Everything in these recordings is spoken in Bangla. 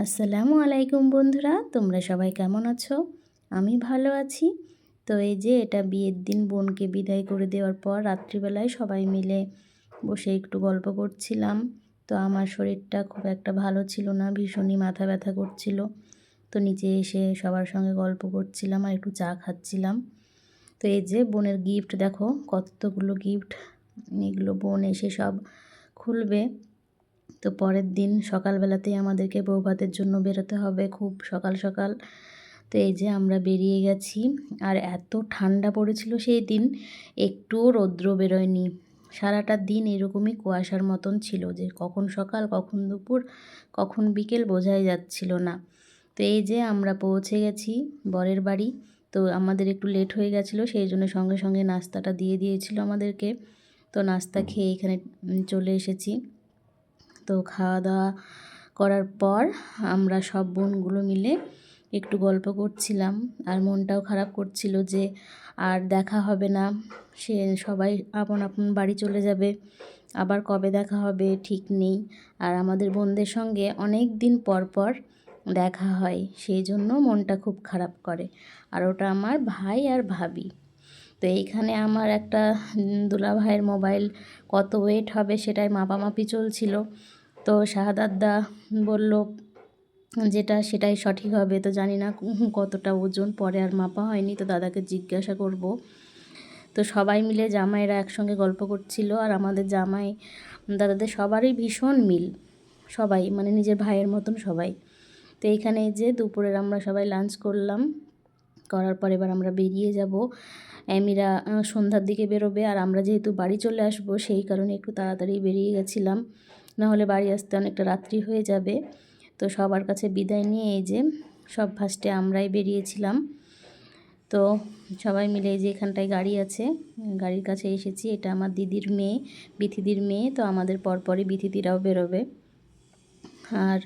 আসসালামু আলাইকুম বন্ধুরা, তোমরা সবাই কেমন আছো? আমি ভালো আছি। তো এই যে এটা বিয়ের দিন বোনকে বিদায় করে দেওয়ার পর রাত্রিবেলায় সবাই মিলে বসে একটু গল্প করছিলাম। তো আমার শরীরটা খুব একটা ভালো ছিল না, ভীষণই মাথা ব্যথা করছিল। তো নিচে এসে সবার সঙ্গে গল্প করছিলাম আর একটু চা খাচ্ছিলাম। তো এই যে বোনের গিফট দেখো, কতগুলো গিফট, এগুলো বোন এসে সব খুলবে। তো পরের দিন সকালবেলাতেই আমাদেরকে বৌভাতের জন্য বেরোতে হবে খুব সকাল সকাল। তো এই যে আমরা বেরিয়ে গেছি। আর এত ঠান্ডা পড়েছিল সেই দিন, একটুও রৌদ্র বেরোয়নি। সারাটা দিন এরকমই কুয়াশার মতন ছিল, যে কখন সকাল কখন দুপুর কখন বিকেল বোঝাই যাচ্ছিল না। তো এই যে আমরা পৌঁছে গেছি বরের বাড়ি। তো আমাদের একটু লেট হয়ে গেছিলো, সেই জন্য সঙ্গে সঙ্গে নাস্তাটা দিয়ে দিয়েছিল আমাদেরকে। তো নাস্তা খেয়ে এখানে চলে এসেছি। তো খাওয়া দাওয়া করার পর আমরা সব বোনগুলো মিলে একটু গল্প করছিলাম। আর মনটাও খারাপ করছিল যে আর দেখা হবে না, সে সবাই আপন আপন বাড়ি চলে যাবে, আবার কবে দেখা হবে ঠিক নেই। আর আমাদের বোনদের সঙ্গে অনেক দিন পর পর দেখা হয়, সেই জন্য মনটা খুব খারাপ করে। আর ওটা আমার ভাই আর ভাবি। তো এইখানে আমার একটা দুলাভাইয়ের মোবাইল কত ওয়েট হবে সেটাই মাপামাপি চলছিল। তো শাহাদাতদা বলল যেটা সেটাই সঠিক হবে। তো জানি না কতটা ওজন, পরে আর মাপা হয়নি, তো দাদাকে জিজ্ঞাসা করব। তো সবাই মিলে জামাইরা একসঙ্গে গল্প করছিল। আর আমাদের জামাই দাদাদের সবারই ভীষণ মিল, সবাই মানে নিজের ভাইয়ের মতন সবাই। তো এইখানে যে দুপুরের আমরা সবাই লাঞ্চ করলাম, করার পর এবার আমরা বেরিয়ে যাব। এমিরা সন্ধ্যার দিকে বেরোবে, আর আমরা যেহেতু বাড়ি চলে আসব সেই কারণে একটু তাড়াতাড়ি বেরিয়ে গেছিলাম, নাহলে বাড়ি আসতে অনেকটা রাত্রি হয়ে যাবে। তো সবার কাছে বিদায় নিয়ে এই যে সব ফার্স্টে আমরাই বেরিয়েছিলাম। তো সবাই মিলে এই যে এখানটায় গাড়ি আছে, গাড়ির কাছে এসেছি। এটা আমার দিদির মেয়ে, বিথিদির মেয়ে। তো আমাদের পরপরই বিথিদিরাও বেরোবে। আর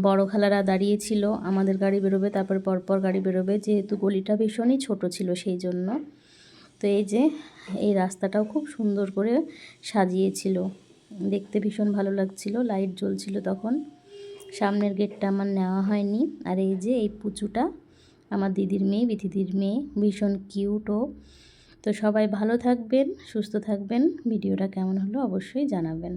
বড় খালারা দাঁড়িয়েছিল, আমাদের গাড়ি বেরোবে তারপর পরপর গাড়ি বেরোবে, যেহেতু গলিটা ভীষণই ছোট ছিল সেই জন্য। তো এই যে এই রাস্তাটাও খুব সুন্দর করে সাজিয়েছিল, দেখতে ভীষণ ভালো লাগছিল, লাইট জ্বলছিল তখন। সামনের গেটটা আমার নেওয়া হয়নি। আর এই যে এই পুচুটা আমার দিদির মেয়ে, বিথিদির মেয়ে, ভীষণ কিউটও। তো সবাই ভালো থাকবেন, সুস্থ থাকবেন। ভিডিওটা কেমন হলো অবশ্যই জানাবেন।